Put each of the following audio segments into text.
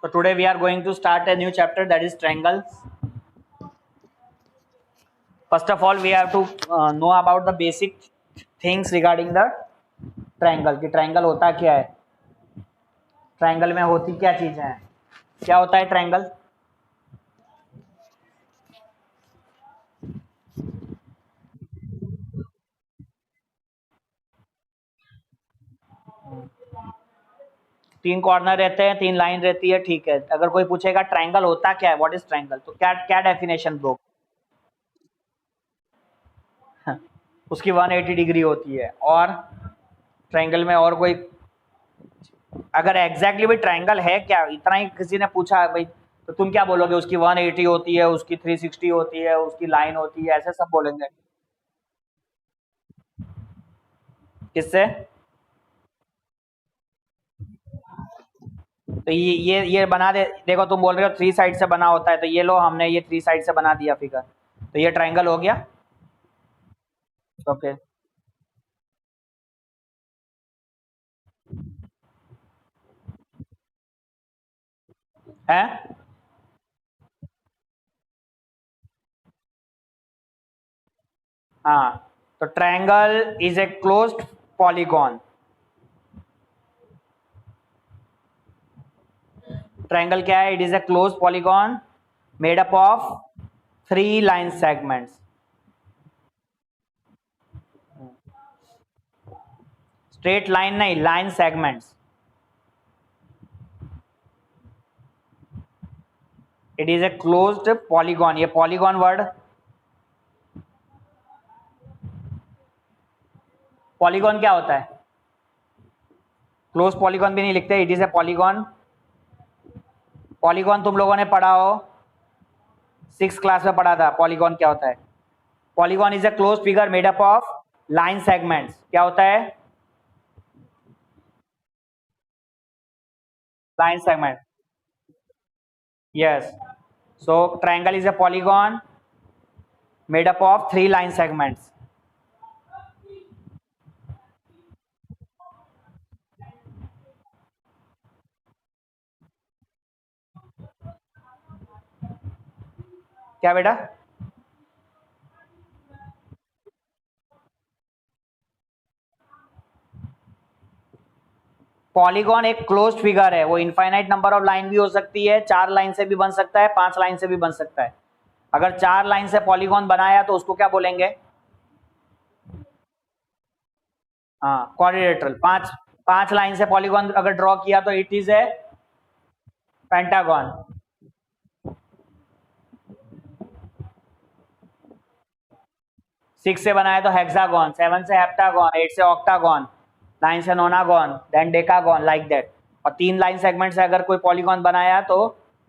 So today we are going to start a new chapter, that is triangles. First of all, we have to know about the basic things regarding the triangle. कि triangle होता क्या है, triangle में होती क्या चीजें हैं, क्या होता है triangle. तीन कॉर्नर रहते हैं, तीन लाइन रहती है, ठीक है. अगर कोई पूछेगा ट्रायंगल होता क्या है, व्हाट इज ट्रायंगल, तो क्या क्या डेफिनेशन दो. उसकी 180 डिग्री होती है. और ट्रायंगल में और कोई, अगर एग्जैक्टली भाई ट्रायंगल है क्या, इतना ही किसी ने पूछा भाई, तो तुम क्या बोलोगे, उसकी 180 होती है, उसकी 360 होती है, उसकी लाइन होती है, ऐसे सब बोलेंगे. किससे. तो ये बना दे. देखो तुम बोल रहे हो थ्री साइड से बना होता है, तो ये लो हमने ये थ्री साइड से बना दिया फिगर, तो ये ट्रायंगल हो गया. ओके. है. हाँ. तो triangle is a closed polygon. Triangle क्या है, it is a closed polygon made up of three line segments. Straight line नहीं, line segments. It is a closed polygon. ये पॉलीगॉन वर्ड, पॉलीगॉन क्या होता है, क्लोज पॉलीगॉन भी नहीं लिखते, it is a polygon. Polygon तुम लोगों ने पढ़ा हो, 6th क्लास में पढ़ा था पॉलीगॉन क्या होता है. Polygon is a close figure made up of line segments. क्या होता है, line segment. Yes. So triangle is a polygon made up of three line segments. क्या बेटा. पॉलीगॉन एक क्लोज्ड फिगर है, वो इनफाइनाइट नंबर ऑफ लाइन भी हो सकती है, 4 लाइन से भी बन सकता है, 5 लाइन से भी बन सकता है. अगर 4 लाइन से पॉलीगॉन बनाया तो उसको क्या बोलेंगे. हाँ, क्वाड्रिलेटरल. 5 लाइन से पॉलीगॉन अगर ड्रॉ किया तो इट इज ए पेंटागन. 6 से बनाया तो हेक्सागन, 7 से हेप्टागन, 8 से ऑक्टागन, 9 से nonagon, then decagon, like that. और 3 लाइन सेगमेंट से अगर कोई पॉलीगॉन बनाया तो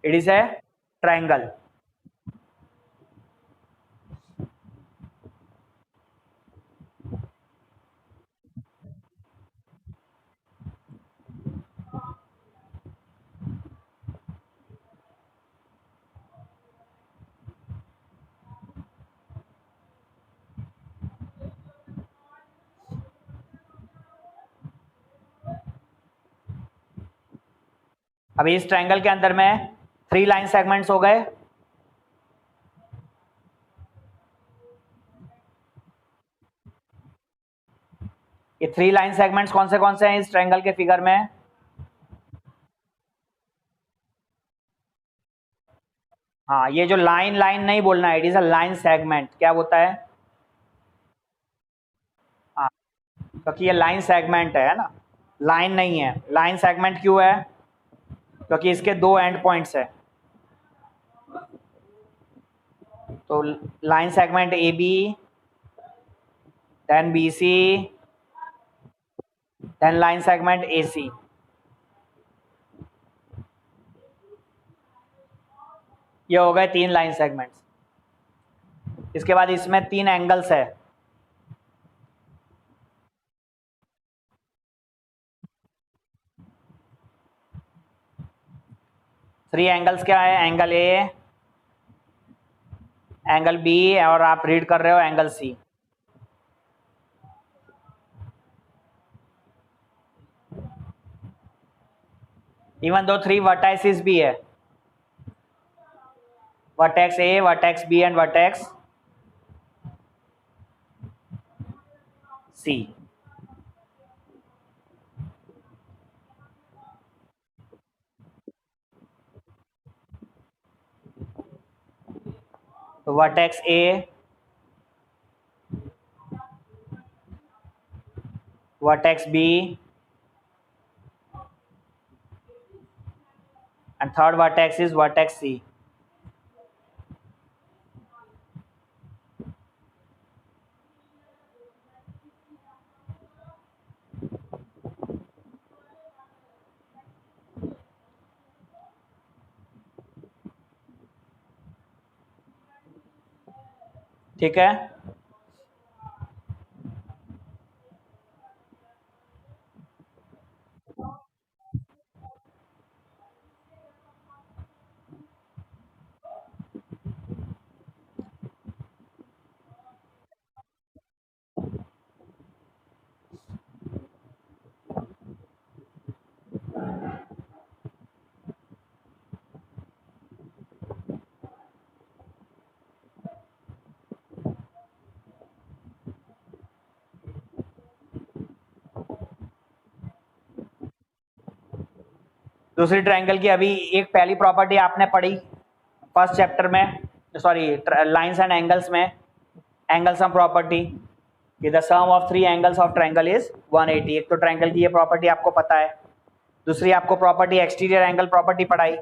इट इज ए ट्रायंगल. अभी इस ट्रायंगल के अंदर में 3 लाइन सेगमेंट्स हो गए. ये 3 लाइन सेगमेंट्स कौन से हैं इस ट्रायंगल के फिगर में. हाँ, ये जो लाइन लाइन नहीं बोलना है, it is a line segment. क्या होता है, हाँ, क्योंकि ये लाइन सेगमेंट है ना, लाइन नहीं है. लाइन सेगमेंट क्यों है, क्योंकि इसके दो एंड पॉइंट्स है. तो line segment A B, then B C, then line segment A C. ये हो गए 3 लाइन सेगमेंट्स. इसके बाद इसमें 3 एंगल्स है. थ्री एंगल्स क्या है, एंगल ए, एंगल बी, और आप रीड कर रहे हो angle C. Even though 3 vertices भी है, vertex A, vertex B and vertex C. तो vertex A, vertex B and third vertex is vertex C. ठीक है, दूसरी ट्रायंगल की अभी एक पहली प्रॉपर्टी आपने पढ़ी फर्स्ट चैप्टर में, सॉरी लाइंस एंड एंगल्स में, एंगल सम प्रॉपर्टी कि the sum of 3 angles of triangle is 180। एक तो ट्रायंगल की ये प्रॉपर्टी आपको पता है, दूसरी आपको प्रॉपर्टी एक्सटीरियर एंगल प्रॉपर्टी पढ़ाई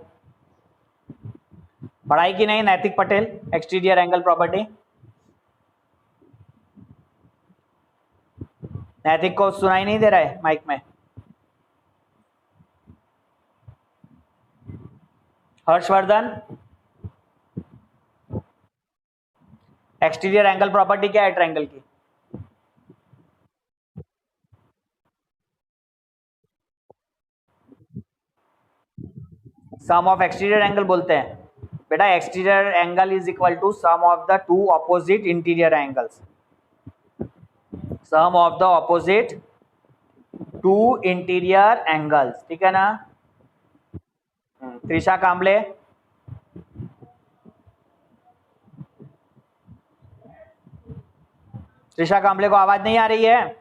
कि नहीं नैतिक पटेल, एक्सटीरियर एंगल प्रॉपर्टी? नैतिक को सुनाई नहीं दे रहा है माइक में? हर्षवर्धन, एक्सटीरियर एंगल प्रॉपर्टी क्या है ट्रायंगल की? सम ऑफ एक्सटीरियर एंगल बोलते हैं बेटा। Exterior angle is equal to sum of the 2 opposite interior angles, sum of the opposite 2 interior angles, ठीक है ना? त्रिशा कांबले, त्रिशा कांबले को आवाज नहीं आ रही है?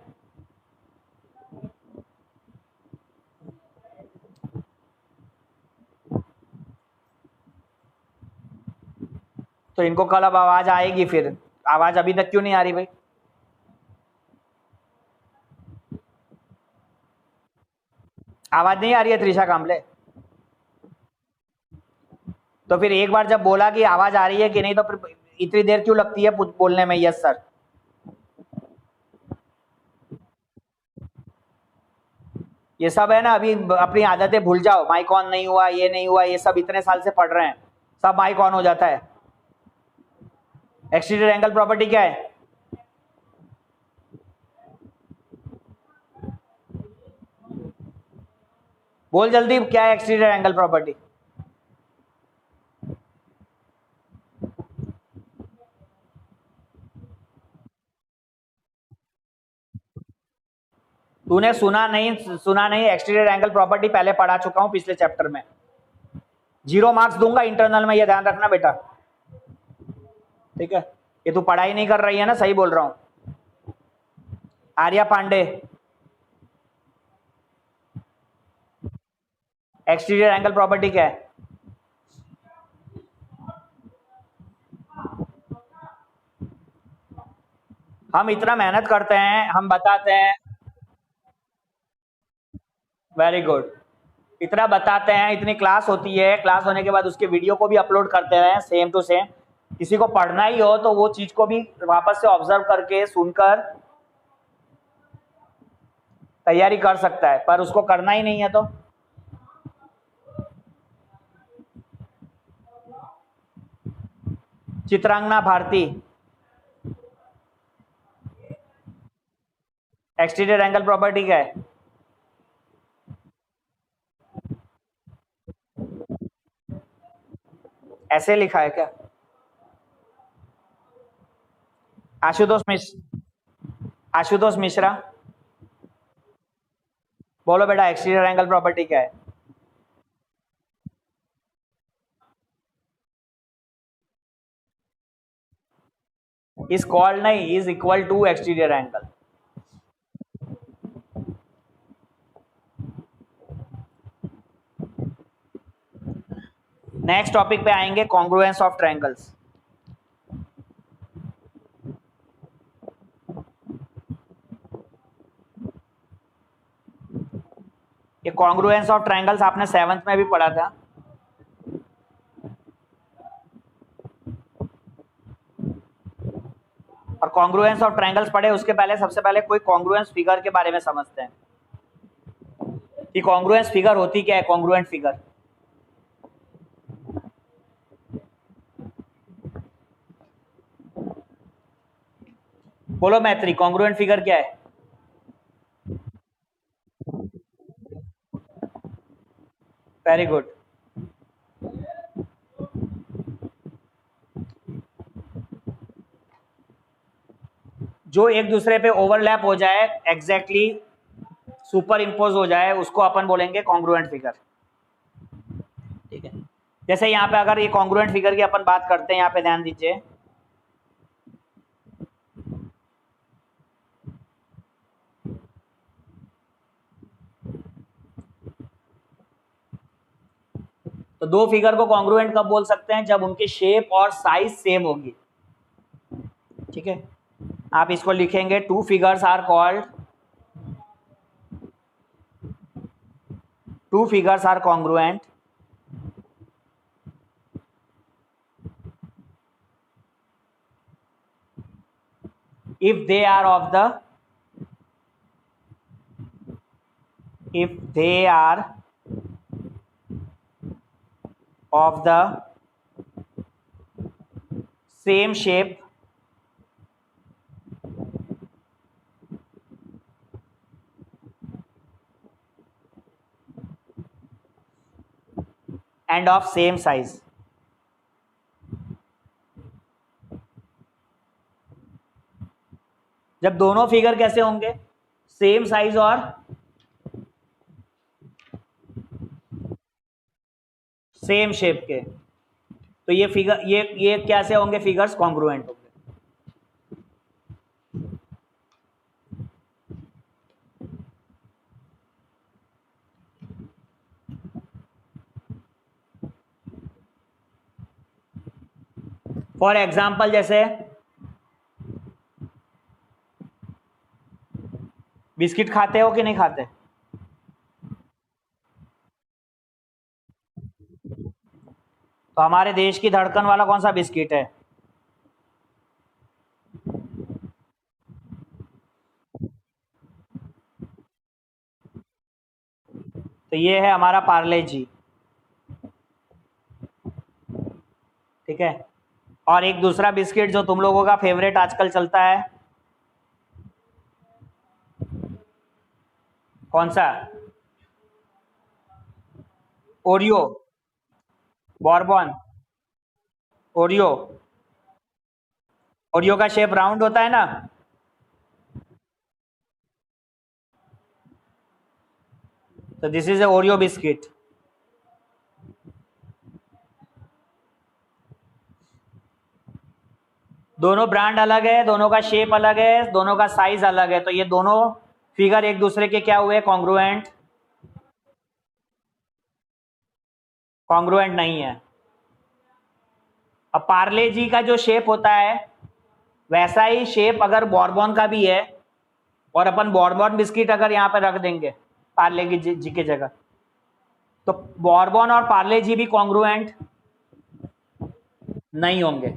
तो इनको कल अब आवाज आएगी, फिर आवाज अभी तक क्यों नहीं आ रही भाई? आवाज नहीं आ रही है त्रिशा कांबले? तो फिर एक बार जब बोला कि आवाज आ रही है कि नहीं, तो फिर इतनी देर क्यों लगती है बोलने में? Yes sir. ये सब है ना, अभी अपनी आदतें भूल जाओ। माइक ऑन नहीं हुआ, ये नहीं हुआ, ये सब इतने साल से पढ़ रहे हैं, सब माइक ऑन हो जाता है। एक्सटीरियर एंगल प्रॉपर्टी क्या है? बोल जल्दी, क्या है एक्सटीरियर एंगल प्रॉपर्टी? तूने सुना नहीं? एक्सटीरियर एंगल प्रॉपर्टी पहले पढ़ा चुका हूं पिछले चैप्टर में। 0 मार्क्स दूंगा इंटरनल में, ये ध्यान रखना बेटा, ठीक है? ये तू पढ़ाई नहीं कर रही है ना, सही बोल रहा हूं। Arya Pandey, exterior angle property क्या है? हम इतना मेहनत करते हैं, हम बताते हैं, वेरी गुड, इतना बताते हैं, इतनी क्लास होती है, क्लास होने के बाद उसके वीडियो को भी अपलोड करते हैं सेम टू सेम। किसी को पढ़ना ही हो तो वो चीज को भी वापस से ऑब्जर्व करके सुनकर तैयारी कर सकता है, पर उसको करना ही नहीं है तो Chitrangana Bharti, exterior angle property क्या है? ऐसे लिखा है क्या? आशुतोष मिश्रा, बोलो बेटा, एक्सटीरियर एंगल प्रॉपर्टी क्या है? इज कॉल्ड नहीं, is equal to exterior angle. Next topic पे आएंगे, कॉन्ग्रुएंस ऑफ ट्रायंगल्स। ये कॉन्ग्रुएंस ऑफ ट्रायंगल्स आपने 7th में भी पढ़ा था। और कॉन्ग्रुएंस ऑफ ट्रायंगल्स पढ़े उसके पहले सबसे पहले कोई कॉन्ग्रुएंस फिगर के बारे में समझते हैं कि कॉन्ग्रुएंस फिगर होती क्या है। कॉन्ग्रुएंट फिगर, बोलो मैत्री, कॉन्ग्रुएंट फिगर क्या है? Very good. जो एक दूसरे पे ओवरलैप हो जाए, एग्जैक्टली सुपर इम्पोज हो जाए, उसको अपन बोलेंगे कॉन्ग्रुएंट फिगर। ठीक है, जैसे यहाँ पे अगर ये कॉन्ग्रुएंट फिगर की अपन बात करते हैं, यहाँ पे ध्यान दीजिए। तो दो फिगर को कॉन्ग्रुएंट कब बोल सकते हैं? जब उनकी शेप और साइज सेम होगी। ठीक है, आप इसको लिखेंगे, two figures are called, two figures are congruent if they are of the, if they are of the same shape and of same size। जब दोनों फिगर कैसे होंगे? सेम साइज और सेम शेप के, तो ये फिगर, ये कैसे होंगे फिगर्स? कॉन्ग्रुएंट होंगे। फॉर एग्जाम्पल, जैसे बिस्किट खाते हो कि नहीं खाते? तो हमारे देश की धड़कन वाला कौन सा बिस्किट है? तो ये है हमारा पार्ले जी। ठीक है, और एक दूसरा बिस्किट जो तुम लोगों का फेवरेट आजकल चलता है, कौन सा? Oreo, Bourbon, Oreo. ओरियो का शेप राउंड होता है ना? तो this is a Oreo biscuit. दोनों ब्रांड अलग है, दोनों का शेप अलग है, दोनों का साइज अलग है, तो ये दोनों फिगर एक दूसरे के क्या हुए? कॉन्ग्रुएंट। कॉन्ग्रुएंट नहीं है। अब पार्ले जी का जो शेप होता है, वैसा ही शेप अगर बॉर्बन का भी है, और अपन बॉर्बन बिस्किट अगर यहाँ पे रख देंगे पार्ले जी की जगह, तो बॉर्बन और पार्ले जी भी कॉन्ग्रुएंट नहीं होंगे,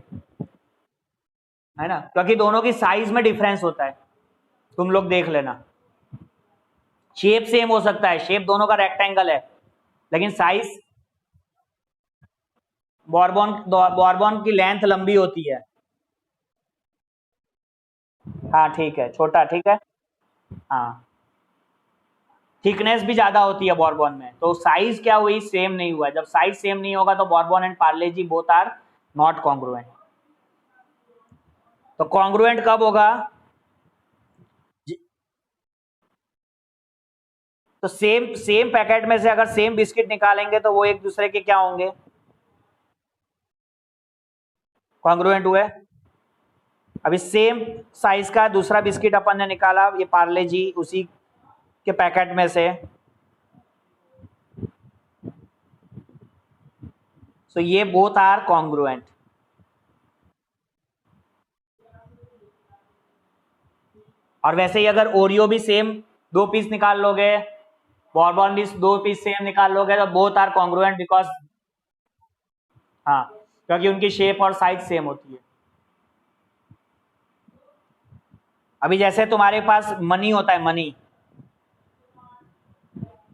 है ना? क्योंकि दोनों की साइज में डिफरेंस होता है। तुम लोग देख लेना, शेप सेम हो सकता है, शेप दोनों का रेक्टेंगल है, लेकिन साइज, बॉर्बन की लेंथ लंबी होती है। हाँ ठीक है, छोटा, ठीक है। हाँ, थिकनेस भी ज्यादा होती है बॉर्बन में, तो साइज क्या हुई? सेम नहीं हुआ। जब साइज सेम नहीं होगा तो Bourbon and Parle G both are not congruent. तो कॉन्ग्रुएंट कब होगा? तो सेम सेम पैकेट में से अगर सेम बिस्किट निकालेंगे तो वो एक दूसरे के क्या होंगे? कॉन्ग्रुएंट हुए। अभी सेम साइज का दूसरा बिस्किट अपन ने निकाला, ये पार्ले जी, उसी के पैकेट में से। सो ये बोथ आर कॉन्ग्रुएंट। और वैसे ही अगर ओरियो भी सेम 2 पीस निकाल लोगे, बॉर्बन भी 2 पीस सेम निकाल लोगे, तो बोथ आर कॉन्ग्रुएंट बिकॉज, हाँ, क्योंकि उनकी शेप और साइज सेम होती है। अभी जैसे तुम्हारे पास मनी होता है, मनी,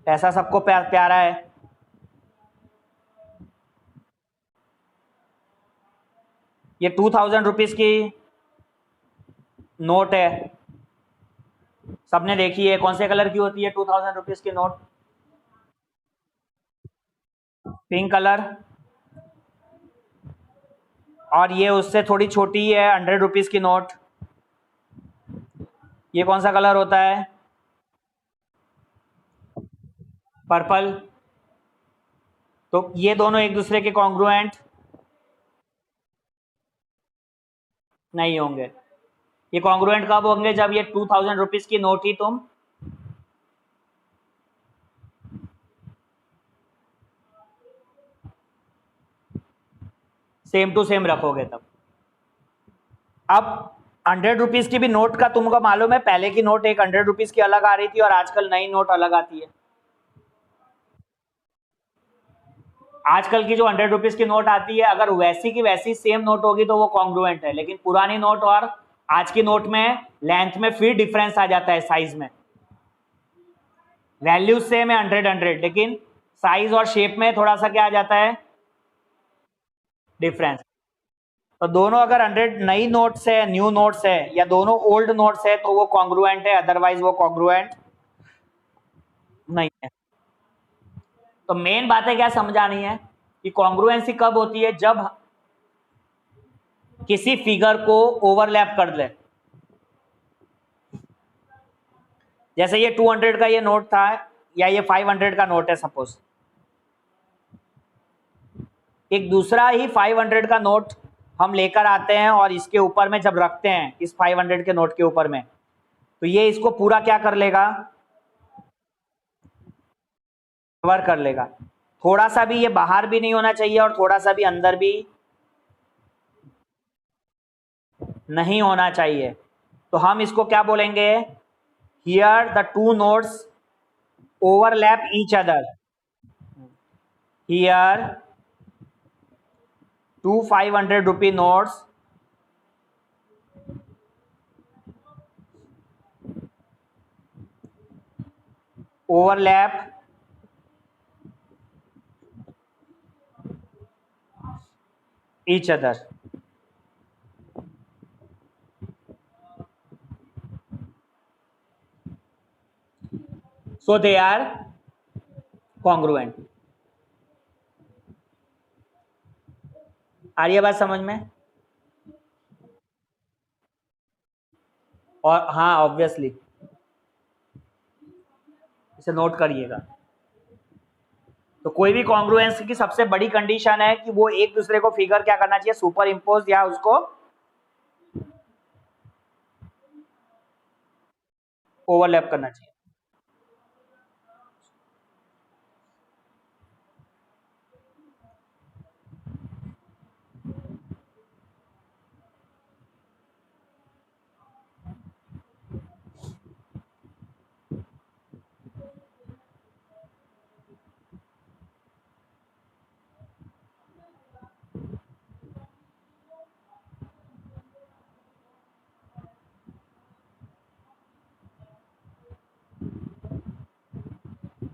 पैसा सबको प्यारा है। ये 2000 रुपीज की नोट है, सबने देखी है। कौन से कलर की होती है 2000 रुपीज की नोट? Pink colour. और ये उससे थोड़ी छोटी है 100 रुपीज की नोट, ये कौन सा कलर होता है? पर्पल। तो ये दोनों एक दूसरे के कॉन्ग्रुएंट नहीं होंगे। ये कॉन्ग्रुएंट कब होंगे? जब ये 2000 रुपीज की नोट ही तुम सेम टू सेम रखोगे तब। अब 100 रुपीज की भी नोट का तुमको मालूम है, पहले की नोट एक 100 रुपीज की अलग आ रही थी और आजकल नई नोट अलग आती है। आजकल की जो 100 रुपीज की नोट आती है, अगर वैसी की वैसी सेम नोट होगी तो वो कॉन्ग्रुएंट है, लेकिन पुरानी नोट और आज की नोट में लेंथ में फिर डिफरेंस आ जाता है, साइज में। वैल्यू सेम है 100, लेकिन साइज और शेप में थोड़ा सा क्या आ जाता है, डिफरेंस। तो दोनों अगर 100 नई नोट्स है, न्यू नोट्स है, या दोनों ओल्ड नोट्स है, तो वो कॉन्ग्रुएंट है, अदरवाइज वो कॉन्ग्रुएंट नहीं है। तो मेन बातें क्या समझानी है कि कॉन्ग्रुएंसी कब होती है? जब किसी फिगर को ओवरलैप कर ले। जैसे ये 200 का ये नोट था, या ये 500 का नोट है सपोज, एक दूसरा ही 500 का नोट हम लेकर आते हैं और इसके ऊपर में जब रखते हैं, इस 500 के नोट के ऊपर में, तो ये इसको पूरा क्या कर लेगा, कवर कर लेगा। थोड़ा सा भी ये बाहर भी नहीं होना चाहिए और थोड़ा सा भी अंदर भी नहीं होना चाहिए। तो हम इसको क्या बोलेंगे? Here the two notes overlap each other. Here two 500 rupee notes overlap each other. So they are congruent. आ रही है बात समझ में? और हाँ, ऑब्वियसली इसे नोट करिएगा। तो कोई भी कॉन्ग्रुएंस की सबसे बड़ी कंडीशन है कि वो एक दूसरे को फिगर क्या करना चाहिए, सुपर इम्पोज या उसको ओवरलैप करना चाहिए।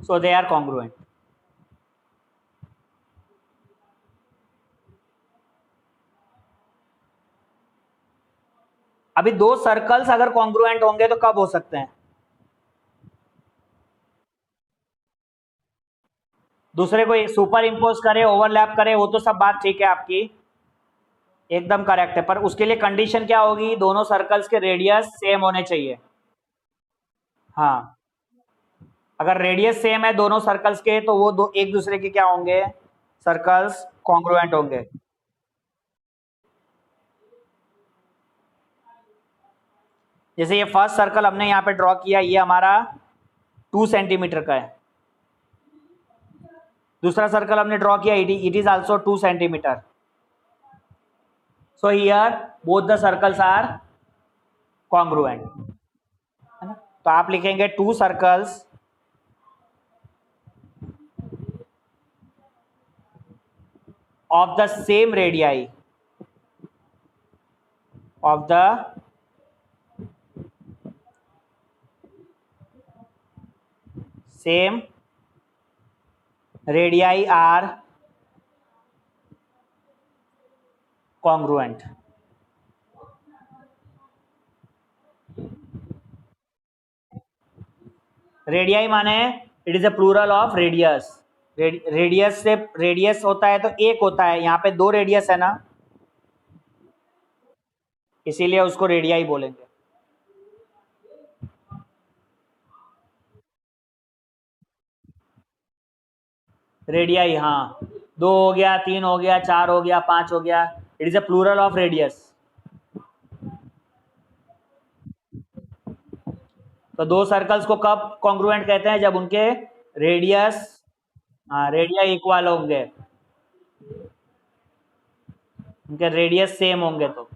So they are congruent. अभी दो सर्कल्स अगर कॉन्ग्रुएंट होंगे तो कब हो सकते हैं? दूसरे को सुपर इम्पोज करे, ओवरलैप करे, वो तो सब बात ठीक है आपकी, एकदम करेक्ट है, पर उसके लिए कंडीशन क्या होगी? दोनों सर्कल्स के रेडियस सेम होने चाहिए। हाँ, अगर रेडियस सेम है दोनों सर्कल्स के, तो वो दो एक दूसरे के क्या होंगे? सर्कल्स कॉन्ग्रुएंट होंगे। जैसे ये फर्स्ट सर्कल हमने यहाँ पे ड्रॉ किया, ये हमारा 2 सेंटीमीटर का है। दूसरा सर्कल हमने ड्रॉ किया, it is also 2 centimetre. So here both the circles are congruent, है ना। तो आप लिखेंगे 2 circles of the same radii of the same radii are congruent. Radii माने it is a plural of radius. Radius से radius होता है तो एक होता है, यहाँ पे 2 रेडियस है ना, इसीलिए उसको रेडियाई बोलेंगे। रेडियाई, हाँ, 2 हो गया, 3 हो गया, 4 हो गया, 5 हो गया, it is a plural of radius. तो 2 सर्कल्स को कब कॉन्ग्रुएंट कहते हैं? जब उनके रेडियस, हाँ, रेडियाई इक्वल होंगे, उनके रेडियस सेम होंगे। तो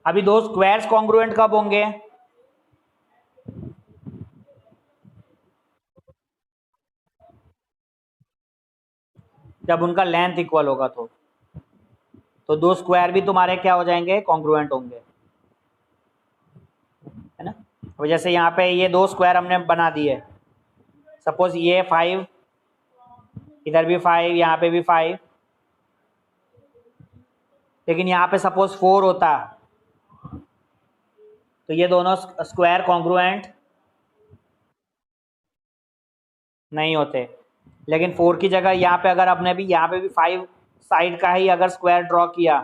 अभी 2 स्क्वायर्स कॉन्ग्रुएंट कब होंगे? जब उनका लेंथ इक्वल होगा। तो 2 स्क्वायर भी तुम्हारे क्या हो जाएंगे? कॉन्ग्रुएंट होंगे, है ना। तो जैसे यहाँ पे ये 2 स्क्वायर हमने बना दिए, सपोज ये 5, इधर भी 5, यहाँ पे भी 5, लेकिन यहाँ पे सपोज 4 होता तो ये दोनों स्क्वायर कॉन्ग्रुएंट नहीं होते। लेकिन 4 की जगह यहाँ पे अगर आपने भी यहाँ पे भी 5 साइड का ही अगर स्क्वायर ड्रॉ किया,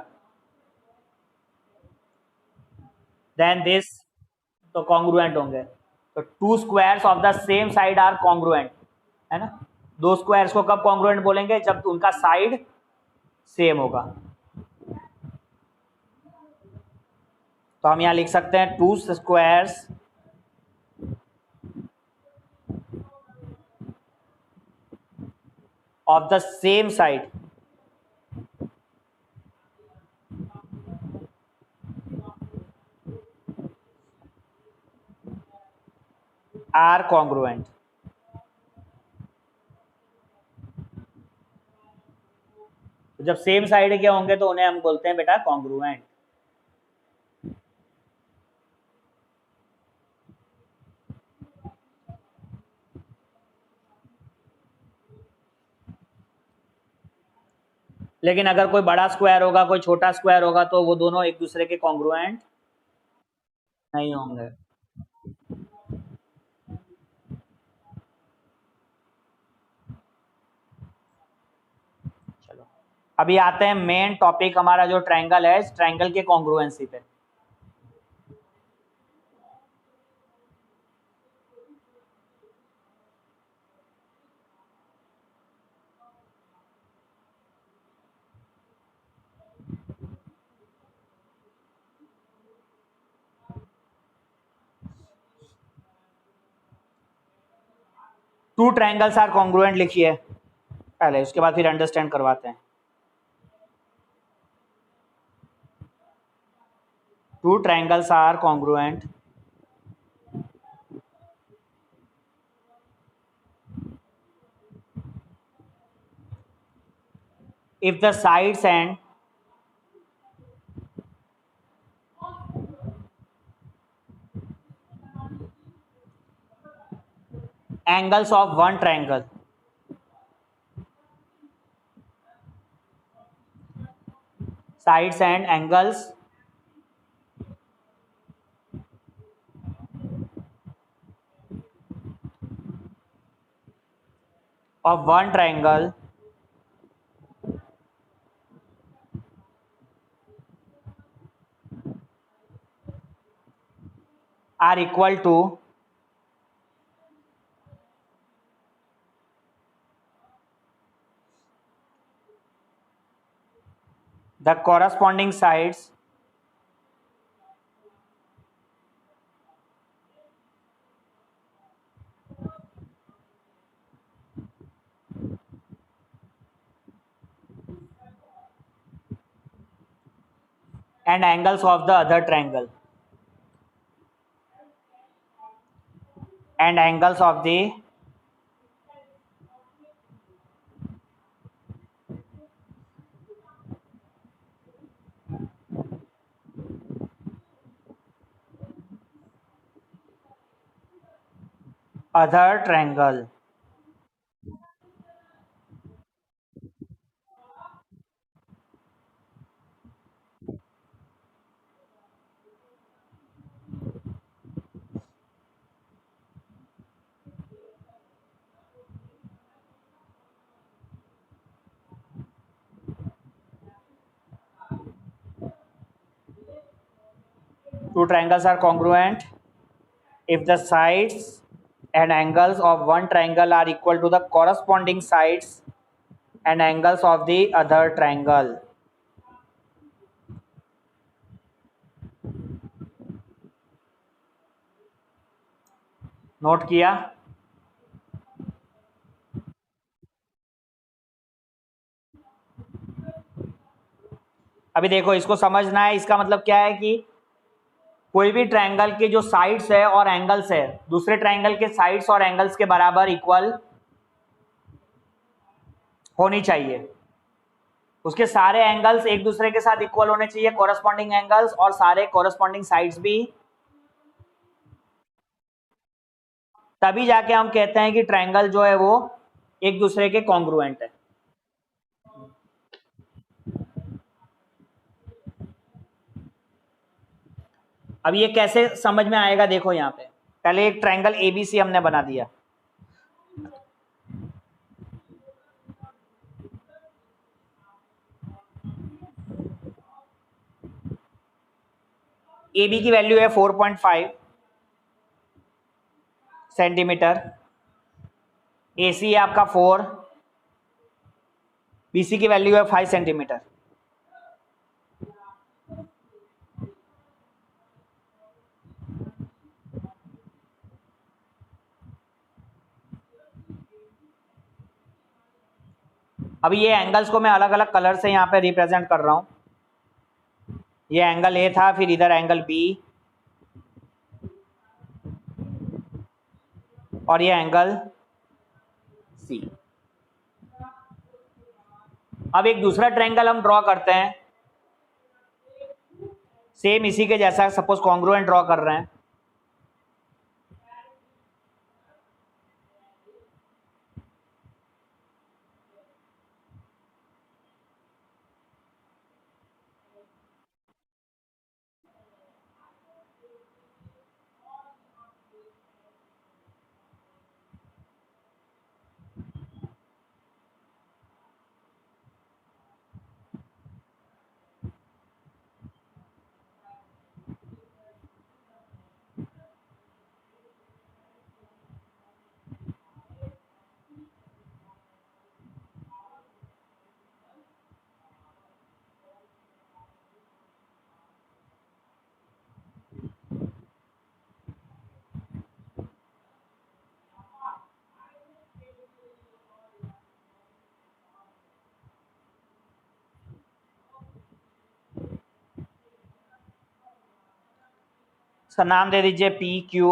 देन दिस, तो कॉन्ग्रुएंट होंगे। तो 2 squares of the same side are congruent, है ना। 2 स्क्वायर्स को कब कॉन्ग्रुएंट बोलेंगे? जब उनका साइड सेम होगा। तो हम यहाँ लिख सकते हैं 2 squares of the same side are congruent. जब सेम साइड के होंगे तो उन्हें हम बोलते हैं बेटा कॉन्ग्रुएंट। लेकिन अगर कोई बड़ा स्क्वायर होगा, कोई छोटा स्क्वायर होगा, तो वो दोनों एक दूसरे के कॉन्ग्रुएंट नहीं होंगे। चलो अभी आते हैं मेन टॉपिक हमारा जो ट्रायंगल है, इस ट्रायंगल के कॉन्ग्रुएंसी पे। टू ट्रायंगल्स आर कॉन्ग्रुएंट लिखिए पहले, उसके बाद फिर अंडरस्टैंड करवाते हैं। Two triangles are congruent if the sides and angles of one triangle sides and angles of one triangle are equal to the corresponding sides and angles of the other triangle, and angles of the other triangle. Two triangles are congruent if the sides and angles of one triangle are equal to the corresponding sides and angles of the other triangle. Note किया? अभी देखो, इसको समझना है। इसका मतलब क्या है कि कोई भी ट्रायंगल के जो साइड्स है और एंगल्स है दूसरे ट्रायंगल के साइड्स और एंगल्स के बराबर इक्वल होनी चाहिए। उसके सारे एंगल्स एक दूसरे के साथ इक्वल होने चाहिए, कॉरस्पॉन्डिंग एंगल्स, और सारे कॉरस्पॉन्डिंग साइड्स भी। तभी जाके हम कहते हैं कि ट्रायंगल जो है वो एक दूसरे के कॉन्ग्रुएंट है। अब ये कैसे समझ में आएगा, देखो यहाँ पे पहले एक ट्रायंगल एबीसी हमने बना दिया। AB की वैल्यू है 4.5 सेंटीमीटर, AC है आपका 4, BC की वैल्यू है 5 सेंटीमीटर। अब ये एंगल्स को मैं अलग अलग कलर से यहाँ पे रिप्रेजेंट कर रहा हूँ। ये एंगल ए था, फिर इधर एंगल बी, और ये एंगल सी। अब एक दूसरा ट्रायंगल हम ड्रॉ करते हैं, सेम इसी के जैसा, सपोज कॉन्ग्रुएंट ड्रॉ कर रहे हैं। इसका नाम दे दीजिए पी क्यू।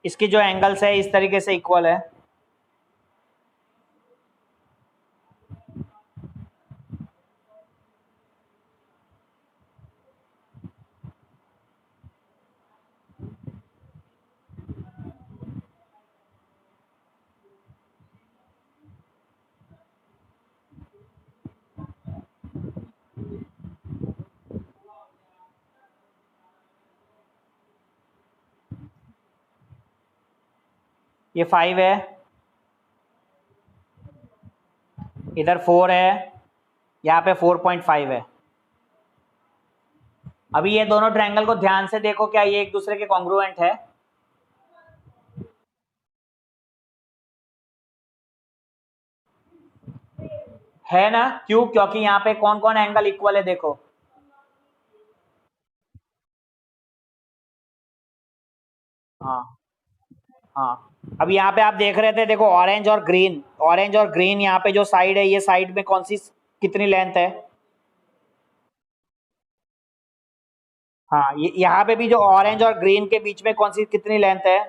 इसकी जो एंगल्स है इस तरीके से इक्वल है। ये 5 है, इधर 4 है, यहाँ पे 4.5 है। अभी ये दोनों ट्रायंगल को ध्यान से देखो, क्या ये एक दूसरे के कॉन्ग्रुएंट है? है ना? क्यों? क्योंकि यहाँ पे कौन कौन एंगल इक्वल है, देखो। हाँ हाँ। अब यहाँ पे आप देख रहे थे, देखो, ऑरेंज और ग्रीन, ऑरेंज और ग्रीन, यहाँ पे जो साइड है, ये साइड में कौन सी, कितनी लेंथ है? हाँ, ये यहाँ पे भी जो ऑरेंज और ग्रीन के बीच में कौन सी, कितनी लेंथ है?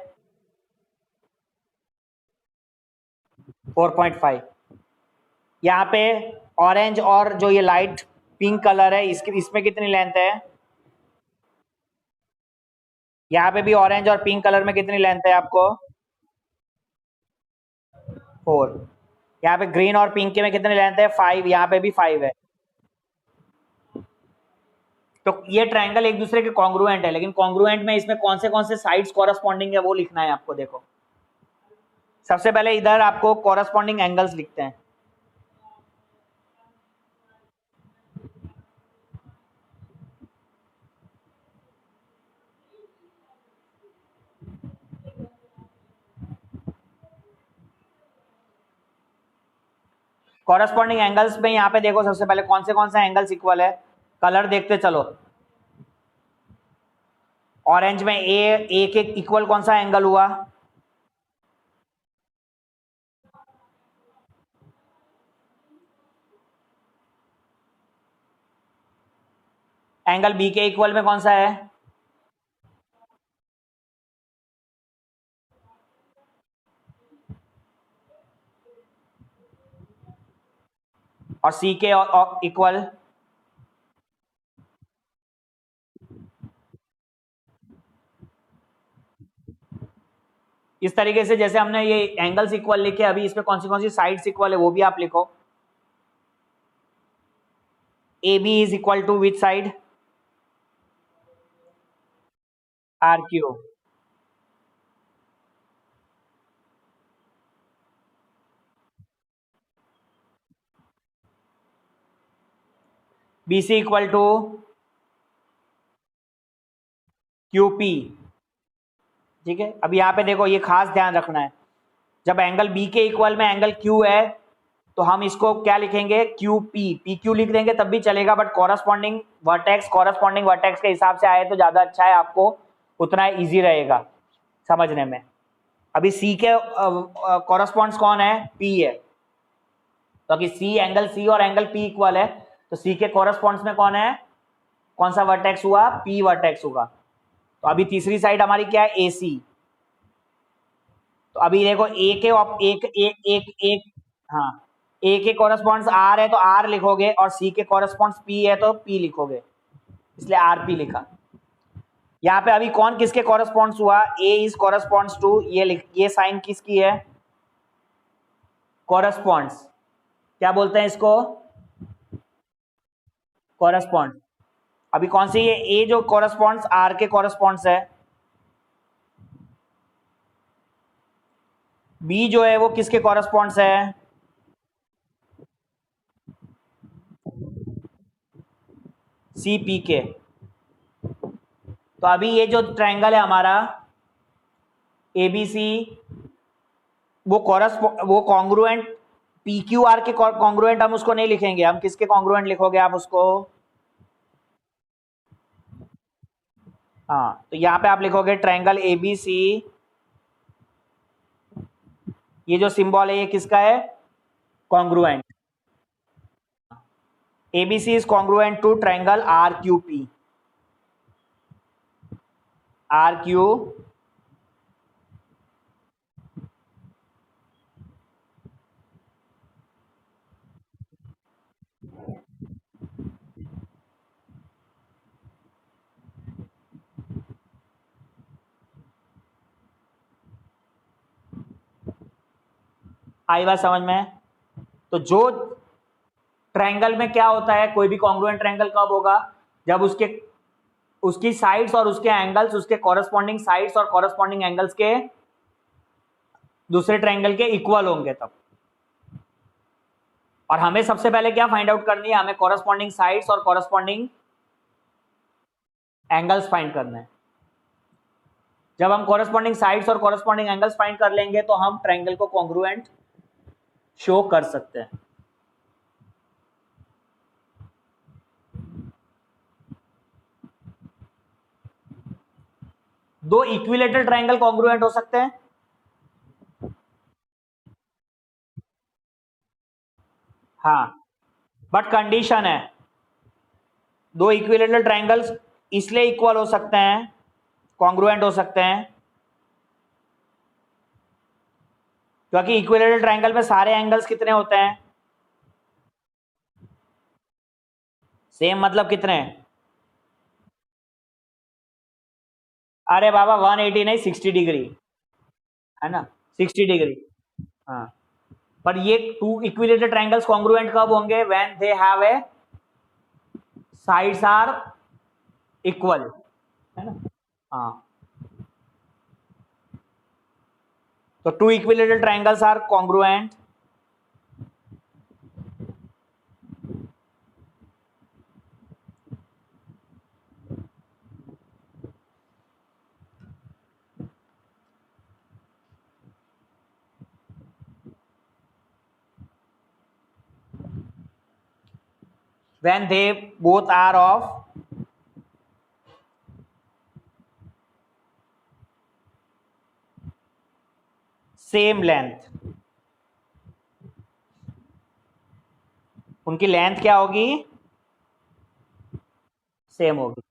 4.5। यहाँ पे ऑरेंज और जो ये लाइट पिंक कलर है, इसकी, इसमें कितनी लेंथ है? यहाँ पे भी ऑरेंज और पिंक कलर में कितनी लेंथ है आपको? 4। यहाँ पे ग्रीन और पिंक के में कितनी लेंथ है? 5। यहाँ पे भी 5 है। तो ये ट्रायंगल एक दूसरे के कॉन्ग्रुएंट है, लेकिन कॉन्ग्रुएंट में इसमें कौन से साइड्स कॉरस्पॉन्डिंग है वो लिखना है आपको। देखो, सबसे पहले इधर आपको कॉरस्पॉन्डिंग एंगल्स लिखते हैं। कॉरस्पॉन्डिंग एंगल्स में यहाँ पे देखो, सबसे पहले कौन से एंगल्स इक्वल है, कलर देखते चलो। ऑरेंज में ए के इक्वल कौन सा एंगल हुआ? एंगल बी के इक्वल में कौन सा है? और सी के इक्वल? इस तरीके से जैसे हमने ये एंगल्स इक्वल लिखे, अभी इसमें कौन सी साइड्स इक्वल है वो भी आप लिखो। A B is equal to which side? R Q. B C equal to Q P. ठीक है, अब यहाँ पे देखो, ये खास ध्यान रखना है, जब एंगल बी के इक्वल में एंगल क्यू है, तो हम इसको क्या लिखेंगे? Q P. पी क्यू लिख देंगे तब भी चलेगा, बट कॉरस्पॉन्डिंग वर्टेक्स के हिसाब से आए तो ज़्यादा अच्छा है, आपको उतना इजी रहेगा समझने में। अभी सी के कॉरस्पॉन्ड्स कौन है? पी है, तो कि सी, एंगल सी और एंगल पी इक्वल है, तो सी के कॉरस्पॉन्ड्स में कौन है? कौन सा वर्टेक्स हुआ? पी वर्टेक्स होगा। तो अभी तीसरी साइड हमारी क्या है? ए सी। तो अभी देखो, ए के एक एक एक एक हाँ, ए के कॉरस्पॉन्ड्स आर है तो आर लिखोगे, और सी के कॉरस्पॉन्ड्स पी है तो पी लिखोगे, इसलिए आर पी लिखा। यहाँ पे अभी कौन किसके कॉरस्पॉन्ड्स हुआ? ए इज कॉरस्पॉन्ड्स टू, ये साइन किसकी है? कॉरस्पॉन्ड्स। क्या बोलते हैं इसको? कॉरस्पॉन्ड। अभी कौन सी, ये ए जो कॉरस्पॉन्ड्स आर के कॉरस्पॉन्ड्स है, बी जो है वो किसके कॉरस्पॉन्ड्स है? सी पी के। तो अभी ये जो ट्रायंगल है हमारा ए बी सी, वो कॉन्ग्रुएंट पी क्यू आर के कॉन्ग्रुएंट हम उसको नहीं लिखेंगे, हम किसके कॉन्ग्रुएंट लिखोगे आप उसको? हाँ, तो यहाँ पे आप लिखोगे ट्रायंगल ए बी सी, ये जो सिंबल है ये किसका है? Congruent. A B C is congruent to triangle R Q P. R Q आई बात समझ में? तो जो ट्रायंगल में क्या होता है, कोई भी कॉन्ग्रुएंट ट्रायंगल कब होगा? जब उसकी साइड्स और उसके एंगल्स, उसके कॉरस्पॉन्डिंग साइड्स और कॉरस्पॉन्डिंग एंगल्स के दूसरे ट्रायंगल के इक्वल होंगे तब। और हमें सबसे पहले क्या फाइंड आउट करनी है, हमें कॉरस्पॉन्डिंग साइड्स और कॉरस्पॉन्डिंग एंगल्स फाइंड करना है। जब हम कॉरस्पॉन्डिंग साइड्स और कॉरस्पॉन्डिंग एंगल्स फाइंड कर लेंगे तो हम ट्रायंगल को कॉन्ग्रुएंट शो कर सकते हैं। दो इक्विलेटरल ट्रायंगल कॉन्ग्रुएंट हो सकते हैं? हाँ, बट कंडीशन है, दो इक्विलेटरल ट्रायंगल्स इसलिए इक्वल हो सकते हैं, कॉन्ग्रुएंट हो सकते हैं, क्योंकि इक्विलेटरल ट्रायंगल में सारे एंगल्स कितने होते हैं? सेम मतलब कितने? अरे बाबा 180 नहीं, 60 डिग्री है ना, 60 डिग्री। हाँ, पर ये टू इक्विलेटरल ट्रायंगल्स कॉन्ग्रुएंट कब होंगे? When they have a sides are equal, है ना। हाँ, तो two equilateral triangles are congruent when they both are of same length। उनकी लेंथ क्या होगी? सेम होगी।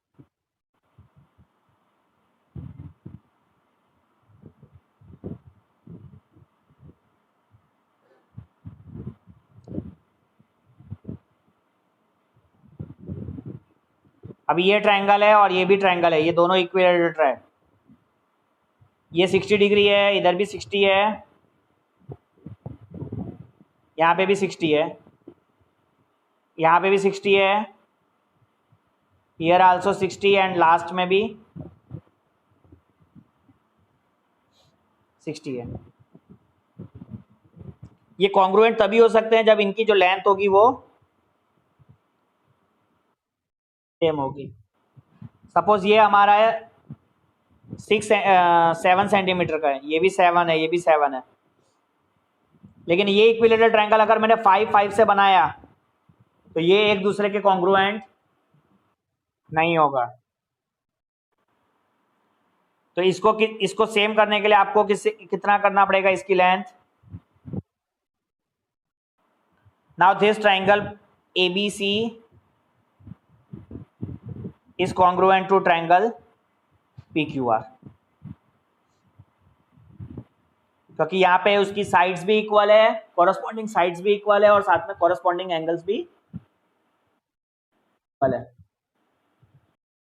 अभी ये ट्रायंगल है और ये भी ट्रायंगल है, ये दोनों इक्विलेटरल है। ये 60 डिग्री है, इधर भी 60 है, यहाँ पे भी 60 है, यहाँ पे भी 60 है, हियर आल्सो 60 एंड लास्ट में भी 60 है। ये कॉन्ग्रुएंट तभी हो सकते हैं जब इनकी जो लेंथ होगी वो सेम होगी। सपोज ये हमारा है 7 सेंटीमीटर का है, ये भी 7 है, ये भी 7 है, लेकिन ये इक्विलेटरल ट्रायंगल अगर मैंने 5 से बनाया तो ये एक दूसरे के कॉन्ग्रुएंट नहीं होगा। तो इसको सेम करने के लिए आपको कितना करना पड़ेगा? इसकी length. Now this triangle ABC is congruent to triangle PQR, क्योंकि यहाँ पे उसकी साइड्स भी इक्वल है, कॉरस्पॉन्डिंग साइड्स भी इक्वल है और साथ में कॉरस्पॉन्डिंग एंगल्स भी इक्वल है।